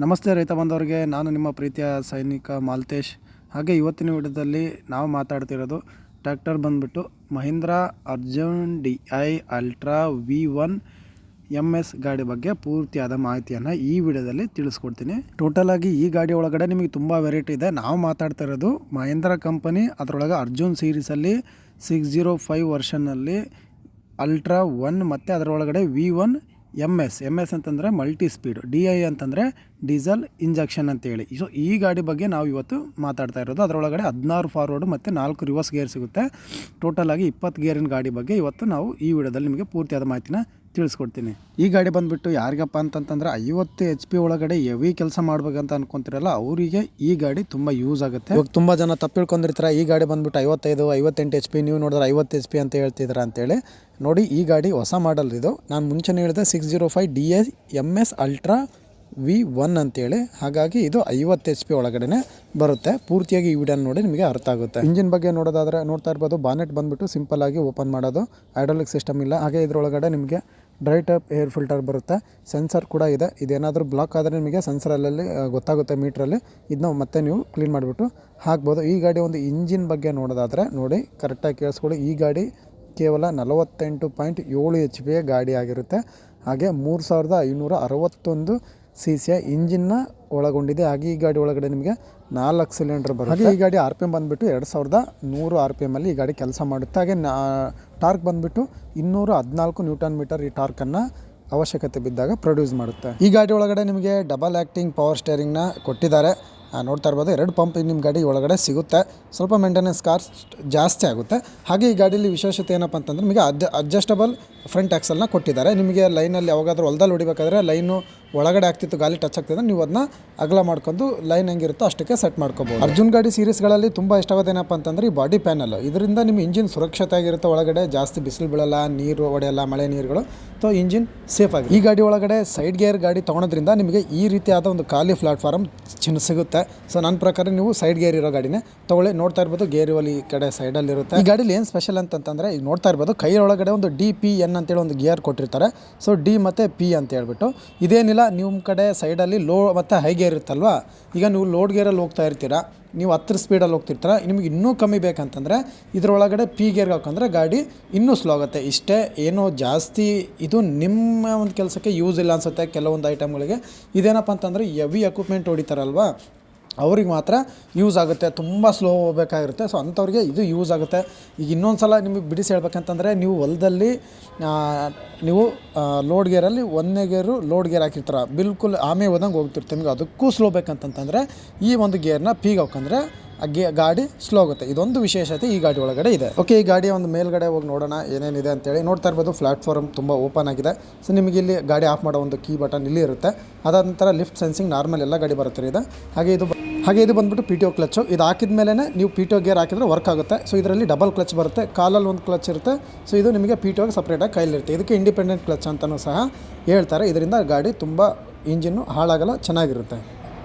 ನಮಸ್ತೆ ರೈತ ಬಂದವರಿಗೆ, ನಾನು ನಿಮ್ಮ ಪ್ರೀತಿಯ ಸೈನಿಕ ಮಾಲ್ತೇಶ್. ಹಾಗೆ ಇವತ್ತಿನ ವಿಡಿಯೋದಲ್ಲಿ ನಾವು ಮಾತಾಡ್ತಿರೋದು ಟ್ರ್ಯಾಕ್ಟರ್ ಬಂದುಬಿಟ್ಟು Mahindra Arjun DI ultra V1 MS ಗಾಡಿ ಬಗ್ಗೆ ಪೂರ್ತಿಯಾದ ಮಾಹಿತಿಯನ್ನು ಈ ವಿಡಿಯೋದಲ್ಲಿ ತಿಳಿಸ್ಕೊಡ್ತೀನಿ. ಟೋಟಲಾಗಿ ಈ ಗಾಡಿ ಒಳಗಡೆ ನಿಮಗೆ ತುಂಬ ವೆರೈಟಿ ಇದೆ. ನಾವು ಮಾತಾಡ್ತಾ ಇರೋದು ಮಹೀಂದ್ರಾ ಕಂಪನಿ, ಅದರೊಳಗೆ ಅರ್ಜುನ್ ಸೀರೀಸಲ್ಲಿ 605 ವರ್ಷನ್ನಲ್ಲಿ ಅಲ್ಟ್ರಾ 1 ಮತ್ತು ಅದರೊಳಗಡೆ V1 MS ಅಂತಂದರೆ ಮಲ್ಟಿ ಸ್ಪೀಡ್, DI ಅಂತಂದರೆ ಡೀಸೆಲ್ ಇಂಜೆಕ್ಷನ್ ಅಂತೇಳಿ. ಸೊ ಈ ಗಾಡಿ ಬಗ್ಗೆ ನಾವು ಇವತ್ತು ಮಾತಾಡ್ತಾ ಇರೋದು. ಅದರೊಳಗಡೆ 16 ಫಾರ್ವರ್ಡು ಮತ್ತು 4 ರಿವರ್ಸ್ ಗೇರ್ ಸಿಗುತ್ತೆ. ಟೋಟಲಾಗಿ 20 ಗೇರಿನ ಗಾಡಿ ಬಗ್ಗೆ ಇವತ್ತು ನಾವು ಈ ವಿಡಿಯೋದಲ್ಲಿ ನಿಮಗೆ ಪೂರ್ತಿಯಾದ ಮಾಹಿತಿನ ತಿಳಿಸ್ಕೊಡ್ತೀನಿ. ಈ ಗಾಡಿ ಬಂದುಬಿಟ್ಟು ಯಾರಿಗಪ್ಪ ಅಂತಂತಂದರೆ 50 HP ಒಳಗಡೆ ಹೆವಿ ಕೆಲಸ ಮಾಡ್ಬೇಕಂತ ಅನ್ಕೊಂತಿರಲ್ಲ, ಅವರಿಗೆ ಈ ಗಾಡಿ ತುಂಬ ಯೂಸ್ ಆಗುತ್ತೆ. ಇವಾಗ ತುಂಬ ಜನ ತಪ್ಪಿಳ್ಕೊಂಡಿರ್ತಾರೆ, ಈ ಗಾಡಿ ಬಂದುಬಿಟ್ಟು 58 HP, ನೀವು ನೋಡಿದ್ರೆ 50 HP ಅಂತ ಹೇಳ್ತಿದ್ದೀರಾ ಅಂತೇಳಿ. ನೋಡಿ, ಈ ಗಾಡಿ ಹೊಸ ಮಾಡಲ್ ಇದು. ನಾನು ಮುಂಚೆನೇ ಹೇಳಿದೆ 605 DI MS ಅಲ್ಟ್ರಾ V1 ಅಂತೇಳಿ. ಹಾಗಾಗಿ ಇದು 50 HP ಒಳಗಡೆ ಬರುತ್ತೆ. ಪೂರ್ತಿಯಾಗಿ ಈ ವಿಡಿಯೋ ನೋಡಿ ನಿಮಗೆ ಅರ್ಥ ಆಗುತ್ತೆ. ಇಂಜಿನ್ ಬಗ್ಗೆ ನೋಡೋದಾದರೆ ನೋಡ್ತಾ ಇರ್ಬೋದು, ಬಾನೆಟ್ ಬಂದುಬಿಟ್ಟು ಸಿಂಪಲ್ ಆಗಿ ಓಪನ್ ಮಾಡೋದು, ಹೈಡ್ರಾಲಿಕ್ ಸಿಸ್ಟಮ್ ಇಲ್ಲ. ಹಾಗೆ ಇದರೊಳಗಡೆ ನಿಮಗೆ ಡ್ರೈ ಟೈಪ್ ಏರ್ ಫಿಲ್ಟರ್ ಬರುತ್ತೆ. ಸೆನ್ಸರ್ ಕೂಡ ಇದೆ. ಇದೇನಾದರೂ ಬ್ಲಾಕ್ ಆದರೆ ನಿಮಗೆ ಸೆನ್ಸರಲ್ಲಿ ಗೊತ್ತಾಗುತ್ತೆ ಮೀಟ್ರಲ್ಲಿ. ಇದನ್ನ ಮತ್ತೆ ನೀವು ಕ್ಲೀನ್ ಮಾಡಿಬಿಟ್ಟು ಹಾಕ್ಬೋದು. ಈ ಗಾಡಿ ಒಂದು ಇಂಜಿನ್ ಬಗ್ಗೆ ನೋಡೋದಾದರೆ ನೋಡಿ, ಕರೆಕ್ಟಾಗಿ ಕೇಳಿಸ್ಕೊಳ್ಳಿ. ಈ ಗಾಡಿ ಕೇವಲ 48.7 HP ಗಾಡಿ ಆಗಿರುತ್ತೆ. ಹಾಗೆ 3561 cc ಇಂಜಿನ್ನ ಒಳಗೊಂಡಿದೆ. ಹಾಗೆ ಈ ಗಾಡಿ ಒಳಗಡೆ ನಿಮಗೆ 4 ಸಿಲಿಂಡರ್ ಬರುತ್ತೆ. ಹಾಗೆ ಈ ಗಾಡಿ RPM ಬಂದುಬಿಟ್ಟು 2100 RPM ಈ ಗಾಡಿ ಕೆಲಸ ಮಾಡುತ್ತೆ. ಹಾಗೆ ಟಾರ್ಕ್ ಬಂದುಬಿಟ್ಟು 214 Nm ಈ ಟಾರ್ಕನ್ನು ಅವಶ್ಯಕತೆ ಬಿದ್ದಾಗ ಪ್ರೊಡ್ಯೂಸ್ ಮಾಡುತ್ತೆ. ಈ ಗಾಡಿ ಒಳಗಡೆ ನಿಮಗೆ ಡಬಲ್ ಆ್ಯಕ್ಟಿಂಗ್ ಪವರ್ ಸ್ಟೇರಿಂಗ್ನ ಕೊಟ್ಟಿದ್ದಾರೆ. ನೋಡ್ತಾ ಇರ್ಬೋದು, 2 ಪಂಪ್ ನಿಮ್ಮ ಗಾಡಿ ಒಳಗಡೆ ಸಿಗುತ್ತೆ. ಸ್ವಲ್ಪ ಮೇಂಟೆನೆನ್ಸ್ ಕಾಸ್ಟ್ ಜಾಸ್ತಿ ಆಗುತ್ತೆ. ಹಾಗೆ ಈ ಗಾಡೀಲಿ ವಿಶೇಷತೆ ಏನಪ್ಪ ಅಂತಂದರೆ ನಿಮಗೆ ಅಡ್ಜಸ್ಟಬಲ್ ಫ್ರಂಟ್ ಆಕ್ಸಲ್ನ ಕೊಟ್ಟಿದ್ದಾರೆ. ನಿಮಗೆ ಲೈನಲ್ಲಿ ಯಾವಾಗಾದ್ರೂ ಹೊಲದಲ್ಲಿ ಹೊಡಿಬೇಕಾದ್ರೆ ಲೈನು ಒಳಗಡೆ ಆಗ್ತಿತ್ತು, ಗಾಲಿ ಟಚ್ ಆಗ್ತಿದೆ, ನೀವು ಅದನ್ನ ಅಗಲ ಮಾಡ್ಕೊಂಡು ಲೈನ್ ಹೆಂಗಿರುತ್ತೋ ಅಷ್ಟಕ್ಕೆ ಸೆಟ್ ಮಾಡ್ಕೋಬೋದು. ಅರ್ಜುನ್ ಗಾಡಿ ಸೀರೀಸ್ಗಳಲ್ಲಿ ತುಂಬ ಇಷ್ಟವಾದೇನಪ್ಪ ಅಂತಂದರೆ ಈ ಬಾಡಿ ಪ್ಯಾನಲ್. ಇದರಿಂದ ನಿಮ್ಮ ಇಂಜಿನ್ ಸುರಕ್ಷತೆ ಆಗಿರುತ್ತೆ. ಒಳಗಡೆ ಜಾಸ್ತಿ ಬಿಸಿಲು ಬೀಳಲ್ಲ, ನೀರು ಹೊಡೆಯಲ್ಲ, ಮಳೆ ನೀರುಗಳು. ಸೊ ಇಂಜಿನ್ ಸೇಫ್ ಆಗಿ. ಈ ಗಾಡಿ ಒಳಗಡೆ ಸೈಡ್ ಗೇರ್ ಗಾಡಿ ತೊಗೊಳೋದ್ರಿಂದ ನಿಮಗೆ ಈ ರೀತಿಯಾದ ಒಂದು ಖಾಲಿ ಪ್ಲಾಟ್ಫಾರ್ಮ್ ಸಿಗುತ್ತೆ. ಸೊ ನನ್ನ ಪ್ರಕಾರ ನೀವು ಸೈಡ್ ಗೇರ್ ಇರೋ ಗಾಡಿನೇ ತೊಗೊಳ್ಳಿ. ನೋಡ್ತಾ ಇರ್ಬೋದು, ಗೇರ್ ಒಲಿ ಈ ಕಡೆ ಸೈಡಲ್ಲಿ ಇರುತ್ತೆ. ಈ ಗಾಡೀಲಿ ಏನು ಸ್ಪೆಷಲ್ ಅಂತಂದರೆ ಈಗ ನೋಡ್ತಾ ಇರ್ಬೋದು, ಕೈ ಒಳಗಡೆ ಒಂದು DPN ಅಂತೇಳಿ ಒಂದು ಗೇರ್ ಕೊಟ್ಟಿರ್ತಾರೆ. ಸೊ D ಮತ್ತು P ಅಂತ ಹೇಳ್ಬಿಟ್ಟು, ಇದೇನಿಲ್ಲ ನಿಮ್ಮ ಕಡೆ ಸೈಡಲ್ಲಿ ಲೋ ಮತ್ತು ಹೈ ಗೇರ್ ಇರುತ್ತಲ್ವ. ಈಗ ನೀವು ಲೋಡ್ ಗೇರಲ್ಲಿ ಹೋಗ್ತಾ ಇರ್ತೀರಾ, ನೀವು 10 ಸ್ಪೀಡಲ್ಲಿ ಹೋಗ್ತಿರ್ತೀರ, ನಿಮಗೆ ಇನ್ನೂ ಕಮ್ಮಿ ಬೇಕಂತಂದರೆ ಇದರೊಳಗಡೆ P ಗೇರ್ಗೆ ಹಾಕಂದ್ರೆ ಗಾಡಿ ಇನ್ನೂ ಸ್ಲೋ ಆಗುತ್ತೆ. ಇಷ್ಟೇ, ಏನೋ ಜಾಸ್ತಿ ಇದು ನಿಮ್ಮ ಒಂದು ಕೆಲಸಕ್ಕೆ ಯೂಸ್ ಇಲ್ಲ ಅನಿಸುತ್ತೆ ಕೆಲವೊಂದು ಐಟಮ್ಗಳಿಗೆ. ಇದೇನಪ್ಪ ಅಂತಂದರೆ ಹೆವಿ ಎಕ್ವಿಪ್ಮೆಂಟ್ ಹೊಡಿತಾರಲ್ವ, ಅವ್ರಿಗೆ ಮಾತ್ರ ಯೂಸ್ ಆಗುತ್ತೆ. ತುಂಬ ಸ್ಲೋ ಹೋಗಬೇಕಾಗಿರುತ್ತೆ. ಸೊ ಅಂಥವ್ರಿಗೆ ಇದು ಯೂಸ್ ಆಗುತ್ತೆ. ಈಗ ಇನ್ನೊಂದು ಸಲ ನಿಮಗೆ ಬಿಡಿಸಿ ಹೇಳ್ಬೇಕಂತಂದರೆ, ನೀವು ಹೊಲದಲ್ಲಿ ನೀವು ಲೋಡ್ ಗೇರಲ್ಲಿ 1ನೇ ಗೇರು ಲೋಡ್ ಗೇರ್ ಹಾಕಿರ್ತಾರೆ, ಬಿಲ್ಕುಲ್ ಆಮೆ ಹೋದಂಗೆ ಹೋಗ್ತಿರ್ತೀವಿ. ನಿಮಗೆ ಅದಕ್ಕೂ ಸ್ಲೋ ಬೇಕಂತಂದರೆ ಈ ಒಂದು ಗೇರ್ನ P ಹಾಕಂದ್ರೆ ಗಾಡಿ ಸ್ಲೋ ಆಗುತ್ತೆ. ಇದೊಂದು ವಿಶೇಷತೆ ಈ ಗಾಡಿ ಒಳಗಡೆ ಇದೆ. ಓಕೆ, ಈ ಗಾಡಿಯ ಒಂದು ಮೇಲ್ಗಡೆ ಹೋಗಿ ನೋಡೋಣ ಏನೇನಿದೆ ಅಂತೇಳಿ. ನೋಡ್ತಾ ಇರ್ಬೋದು, ಪ್ಲಾಟ್ಫಾರ್ಮ್ ತುಂಬ ಓಪನ್ ಆಗಿದೆ. ಸೊ ನಿಮಗೆ ಇಲ್ಲಿ ಗಾಡಿ ಆಫ್ ಮಾಡೋ ಒಂದು ಕೀ ಬಟನ್ ಇಲ್ಲಿ ಇರುತ್ತೆ. ಅದಾದ ನಂತರ ಲಿಫ್ಟ್ ಸೆನ್ಸಿಂಗ್ ನಾರ್ಮಲ್ ಎಲ್ಲ ಗಾಡಿ ಬರುತ್ತೆ ಇದೆ. ಹಾಗೆ ಇದು ಬಂದುಬಿಟ್ಟು PTO ಕ್ಲಚ್ಚು. ಇದು ಹಾಕಿದ ಮೇಲೆ ನೀವು PTO ಗೇರ್ ಹಾಕಿದ್ರೆ ವರ್ಕ್ ಆಗುತ್ತೆ. ಸೊ ಇದರಲ್ಲಿ ಡಬಲ್ ಕ್ಲಚ್ ಬರುತ್ತೆ, ಕಾಲಲ್ಲಿ ಒಂದು ಕ್ಲಚ್ ಇರುತ್ತೆ. ಸೊ ಇದು ನಿಮಗೆ PTOಗೆ ಸಪ್ರೇಟಾಗಿ ಕೈಲಿರುತ್ತೆ. ಇದಕ್ಕೆ ಇಂಡಿಪೆಂಡೆಂಟ್ ಕ್ಲಚ್ ಅಂತಲೂ ಸಹ ಹೇಳ್ತಾರೆ. ಇದರಿಂದ ಗಾಡಿ ತುಂಬ ಇಂಜಿನ್ನು ಹಾಳಾಗಲ್ಲ, ಚೆನ್ನಾಗಿರುತ್ತೆ.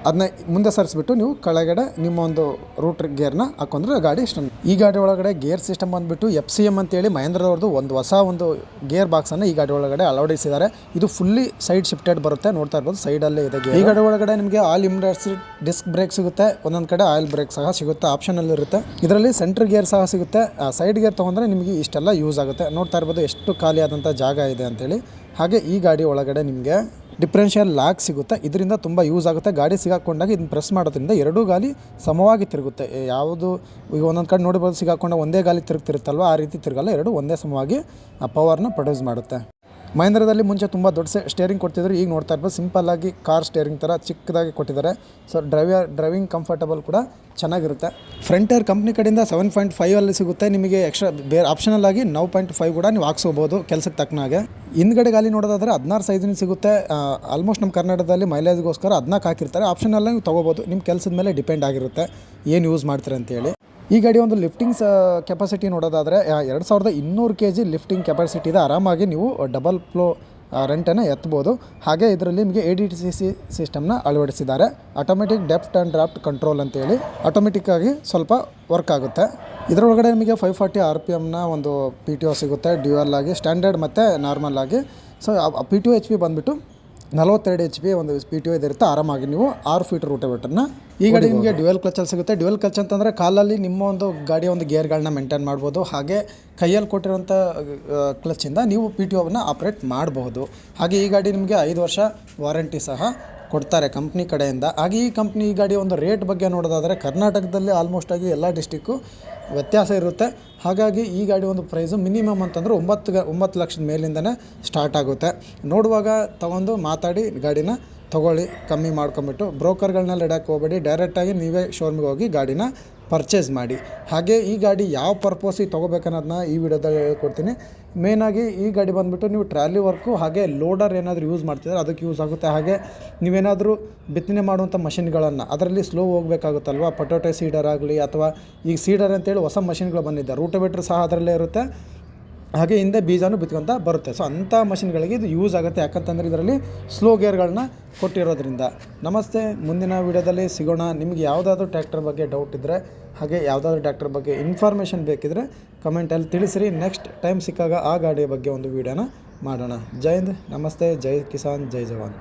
ಅದನ್ನ ಮುಂದೆ ಸರಿಸ್ಬಿಟ್ಟು ನೀವು ಕೆಳಗಡೆ ನಿಮ್ಮ ಒಂದು ರೂಟ್ ಗೇರ್ನ ಹಾಕೊಂಡ್ರೆ ಗಾಡಿ ಸ್ಟನ್. ಈ ಗಾಡಿ ಒಳಗಡೆ ಗೇರ್ ಸಿಸ್ಟಮ್ ಬಂದುಬಿಟ್ಟು FCM ಅಂತೇಳಿ ಮಹೇಂದ್ರದವ್ರದ್ದು ಒಂದು ಹೊಸ ಒಂದು ಗೇರ್ ಬಾಕ್ಸನ್ನು ಈ ಗಾಡಿ ಒಳಗಡೆ ಅಳವಡಿಸಿದ್ದಾರೆ. ಇದು ಫುಲ್ಲಿ ಸೈಡ್ ಶಿಫ್ಟೆಡ್ ಬರುತ್ತೆ. ನೋಡ್ತಾ ಇರ್ಬೋದು, ಸೈಡಲ್ಲೇ ಇದೆ. ಈ ಗಾಡಿ ಒಳಗಡೆ ನಿಮಗೆ ಆಲ್ ಇಂಡಸ್ಟ್ರಿ ಡಿಸ್ಕ್ ಬ್ರೇಕ್ ಸಿಗುತ್ತೆ. ಒಂದೊಂದು ಕಡೆ ಆಯಿಲ್ ಬ್ರೇಕ್ ಸಹ ಸಿಗುತ್ತೆ, ಆಪ್ಷನಲ್ಲಿ ಇರುತ್ತೆ. ಇದರಲ್ಲಿ ಸೆಂಟ್ರ್ ಗೇರ್ ಸಹ ಸಿಗುತ್ತೆ. ಸೈಡ್ ಗೇರ್ ತೊಗೊಂಡ್ರೆ ನಿಮಗೆ ಇಷ್ಟೆಲ್ಲ ಯೂಸ್ ಆಗುತ್ತೆ. ನೋಡ್ತಾ ಇರ್ಬೋದು ಎಷ್ಟು ಖಾಲಿ ಆದಂಥ ಜಾಗ ಇದೆ ಅಂತೇಳಿ. ಹಾಗೆ ಈ ಗಾಡಿ ಒಳಗಡೆ ನಿಮಗೆ ಡಿಫ್ರೆನ್ಷಿಯಲ್ ಲಾಕ್ ಸಿಗುತ್ತೆ. ಇದರಿಂದ ತುಂಬ ಯೂಸ್ ಆಗುತ್ತೆ. ಗಾಡಿ ಸಿಗಾಕೊಂಡಾಗ ಇದನ್ನ ಪ್ರೆಸ್ ಮಾಡೋದ್ರಿಂದ ಎರಡೂ ಗಾಲಿ ಸಮವಾಗಿ ತಿರುಗುತ್ತೆ. ಯಾವುದು ಈಗ ಒಂದೊಂದು ಕಡೆ ನೋಡಿಬೋದು, ಸಿಗಾಕೊಂಡಾಗ ಒಂದೇ ಗಾಲಿ ತಿರುಗ್ತಿರುತ್ತಲ್ವ, ಆ ರೀತಿ ತಿರುಗಲ್ಲ. ಎರಡು ಒಂದೇ ಸಮವಾಗಿ ಆ ಪವರ್ನ ಪ್ರೊಡ್ಯೂಸ್ ಮಾಡುತ್ತೆ. ಮಹೀಂದ್ರದಲ್ಲಿ ಮುಂಚೆ ತುಂಬ ದೊಡ್ಡ ಸ್ಟೇರಿಂಗ್ ಕೊಡ್ತಿದ್ರು. ಈಗ ನೋಡ್ತಾ ಇರ್ಬೋದು, ಸಿಂಪಲ್ಲಾಗಿ ಕಾರ್ ಸ್ಟೇರಿಂಗ್ ಥರ ಚಿಕ್ಕದಾಗಿ ಕೊಟ್ಟಿದ್ದಾರೆ. ಸೊ ಡ್ರೈವಿಂಗ್ ಕಂಫರ್ಟಬಲ್ ಕೂಡ ಚೆನ್ನಾಗಿರುತ್ತೆ. ಫ್ರಂಟ್ ಏರ್ ಕಂಪ್ನಿ ಕಡೆಯಿಂದ 7.5 ಸಿಗುತ್ತೆ. ನಿಮಗೆ ಎಕ್ಸ್ಟ್ರಾ ಬೇರೆ ಆಪ್ಷನಲ್ ಆಗಿ 9.5 ಕೂಡ ನೀವು ಹಾಕ್ಸ್ಕೋಬೋದು ಕೆಲಸಕ್ಕೆ ತಕ್ಕನಾಗೆ. ಹಿಂದ್ಗಡೆ ಗಾಲಿ ನೋಡೋದಾದರೆ 16 ಸೈಜಿನ ಸಿಗುತ್ತೆ. ಆಲ್ಮೋಸ್ಟ್ ನಮ್ಮ ಕರ್ನಾಟಕದಲ್ಲಿ ಮೈಲೇಜ್ಗೋಸ್ಕರ 14 ಹಾಕಿರ್ತಾರೆ. ಆಪ್ಷನಲ್ಲ ನೀವು ತೊಗೋಬೋದು, ನಿಮ್ಮ ಕೆಲಸದ ಮೇಲೆ ಡಿಪೆಂಡ್ ಆಗಿರುತ್ತೆ ಏನು ಯೂಸ್ ಮಾಡ್ತಾರೆ ಅಂತೇಳಿ. ಈ ಗಾಡಿ ಒಂದು ಲಿಫ್ಟಿಂಗ್ಸ್ ಕೆಪಾಸಿಟಿ ನೋಡೋದಾದರೆ 2200 kg ಲಿಫ್ಟಿಂಗ್ ಕೆಪಾಸಿಟಿ ಇದೆ. ಆರಾಮಾಗಿ ನೀವು ಡಬಲ್ ಫ್ಲೋ ರೆಂಟನ್ನು ಎತ್ತಬೋದು. ಹಾಗೆ ಇದರಲ್ಲಿ ನಿಮಗೆ ADTC ಸಿಸ್ಟಮ್ನ ಅಳವಡಿಸಿದ್ದಾರೆ. Automatic depth and draft control ಅಂತೇಳಿ ಆಟೋಮೆಟಿಕ್ಕಾಗಿ ಸ್ವಲ್ಪ ವರ್ಕ್ ಆಗುತ್ತೆ. ಇದರೊಳಗಡೆ ನಿಮಗೆ 540 RPMನ ಒಂದು PTO ಸಿಗುತ್ತೆ, ಡ್ಯೂಯಲ್ ಆಗಿ, ಸ್ಟ್ಯಾಂಡರ್ಡ್ ಮತ್ತು ನಾರ್ಮಲ್ ಆಗಿ. ಸೊ PTO HP ಬಂದುಬಿಟ್ಟು 42 HP ಒಂದು PTO ಇದಿರುತ್ತೆ. ಆರಾಮಾಗಿ ನೀವು 6 ಫೀಟ್ ರೂಟವೇಟರ್ನ ಈ ಗಾಡಿ ನಿಮಗೆ ಡ್ಯುವೆಲ್ ಕ್ಲಚಲ್ಲಿ ಸಿಗುತ್ತೆ. ಡ್ಯುವೆಲ್ ಕ್ಲಚ್ ಅಂತಂದರೆ ಕಾಲಲ್ಲಿ ನಿಮ್ಮ ಒಂದು ಗಾಡಿಯ ಒಂದು ಗೇರ್ಗಳನ್ನ ಮೇಂಟೈನ್ ಮಾಡ್ಬೋದು. ಹಾಗೆ ಕೈಯಲ್ಲಿ ಕೊಟ್ಟಿರೋಂಥ ಕ್ಲಚ್ಚಿಂದ ನೀವು PTOವನ್ನು ಆಪ್ರೇಟ್ ಮಾಡಬಹುದು. ಹಾಗೆ ಈ ಗಾಡಿ ನಿಮಗೆ 5 ವರ್ಷ ವಾರಂಟಿ ಸಹ ಕೊಡ್ತಾರೆ ಕಂಪ್ನಿ ಕಡೆಯಿಂದ. ಹಾಗೆ ಈ ಕಂಪ್ನಿ ಈ ಗಾಡಿಯ ಒಂದು ರೇಟ್ ಬಗ್ಗೆ ನೋಡೋದಾದರೆ ಕರ್ನಾಟಕದಲ್ಲಿ ಆಲ್ಮೋಸ್ಟ್ ಆಗಿ ಎಲ್ಲ ಡಿಸ್ಟಿಕ್ಕು ವ್ಯತ್ಯಾಸ ಇರುತ್ತೆ. ಹಾಗಾಗಿ ಈ ಗಾಡಿ ಒಂದು ಪ್ರೈಸು ಮಿನಿಮಮ್ ಅಂತಂದರೆ 9 ಲಕ್ಷದ ಮೇಲಿಂದನೇ ಸ್ಟಾರ್ಟ್ ಆಗುತ್ತೆ. ನೋಡುವಾಗ ತೊಗೊಂಡು ಮಾತಾಡಿ ಗಾಡಿನ ತೊಗೊಳ್ಳಿ, ಕಮ್ಮಿ ಮಾಡ್ಕೊಂಬಿಟ್ಟು ಬ್ರೋಕರ್ಗಳನ್ನೆಲ್ಲ ಇಡೋಕ್ಕೆ ಹೋಗಬೇಡಿ. ಡೈರೆಕ್ಟಾಗಿ ನೀವೇ ಶೋರೂಮಿಗೆ ಹೋಗಿ ಗಾಡಿನ ಪರ್ಚೇಸ್ ಮಾಡಿ. ಹಾಗೆ ಈ ಗಾಡಿ ಯಾವ ಪರ್ಪೋಸಿಗೆ ತೊಗೋಬೇಕನ್ನೋದನ್ನ ಈ ವಿಡಿಯೋದಲ್ಲಿ ಹೇಳ್ಕೊಡ್ತೀನಿ. ಮೇಯ್ನಾಗಿ ಈ ಗಾಡಿ ಬಂದುಬಿಟ್ಟು ನೀವು ಟ್ರಾಲಿ ವರ್ಕು ಹಾಗೆ ಲೋಡರ್ ಏನಾದರೂ ಯೂಸ್ ಮಾಡ್ತಿದ್ರೆ ಅದಕ್ಕೆ ಯೂಸ್ ಆಗುತ್ತೆ. ಹಾಗೆ ನೀವೇನಾದರೂ ಬಿತ್ತನೆ ಮಾಡುವಂಥ ಮಷಿನ್ಗಳನ್ನು ಅದರಲ್ಲಿ ಸ್ಲೋ ಹೋಗಬೇಕಾಗುತ್ತಲ್ವ, ಪೊಟೊಟೊ ಸೀಡರ್ ಆಗಲಿ ಅಥವಾ ಈಗ ಸೀಡರ್ ಅಂತೇಳಿ ಹೊಸ ಮಷಿನ್ಗಳು ಬಂದಿದೆ, ರೂಟೋವೇಟ್ರ್ ಸಹ ಅದರಲ್ಲೇ ಇರುತ್ತೆ. ಹಾಗೆ ಹಿಂದೆ ಬೀಜನೂ ಬಿತ್ಕೊಂತ ಬರುತ್ತೆ. ಸೊ ಅಂಥ ಮಷಿನ್ಗಳಿಗೆ ಇದು ಯೂಸ್ ಆಗುತ್ತೆ. ಯಾಕಂತಂದರೆ ಇದರಲ್ಲಿ ಸ್ಲೋ ಗೇರ್ಗಳನ್ನ ಕೊಟ್ಟಿರೋದ್ರಿಂದ. ನಮಸ್ತೆ, ಮುಂದಿನ ವಿಡಿಯೋದಲ್ಲಿ ಸಿಗೋಣ. ನಿಮಗೆ ಯಾವುದಾದ್ರೂ ಟ್ರ್ಯಾಕ್ಟರ್ ಬಗ್ಗೆ ಡೌಟ್ ಇದ್ದರೆ ಹಾಗೆ ಯಾವುದಾದ್ರೂ ಟ್ರ್ಯಾಕ್ಟರ್ ಬಗ್ಗೆ ಇನ್ಫಾರ್ಮೇಷನ್ ಬೇಕಿದ್ದರೆ ಕಮೆಂಟಲ್ಲಿ ತಿಳಿಸಿರಿ. ನೆಕ್ಸ್ಟ್ ಟೈಮ್ ಸಿಕ್ಕಾಗ ಆ ಗಾಡಿಯ ಬಗ್ಗೆ ಒಂದು ವೀಡಿಯೋನ ಮಾಡೋಣ. ಜೈ ಹಿಂದ್, ನಮಸ್ತೆ, ಜೈ ಕಿಸಾನ್, ಜೈ ಜವಾನ್.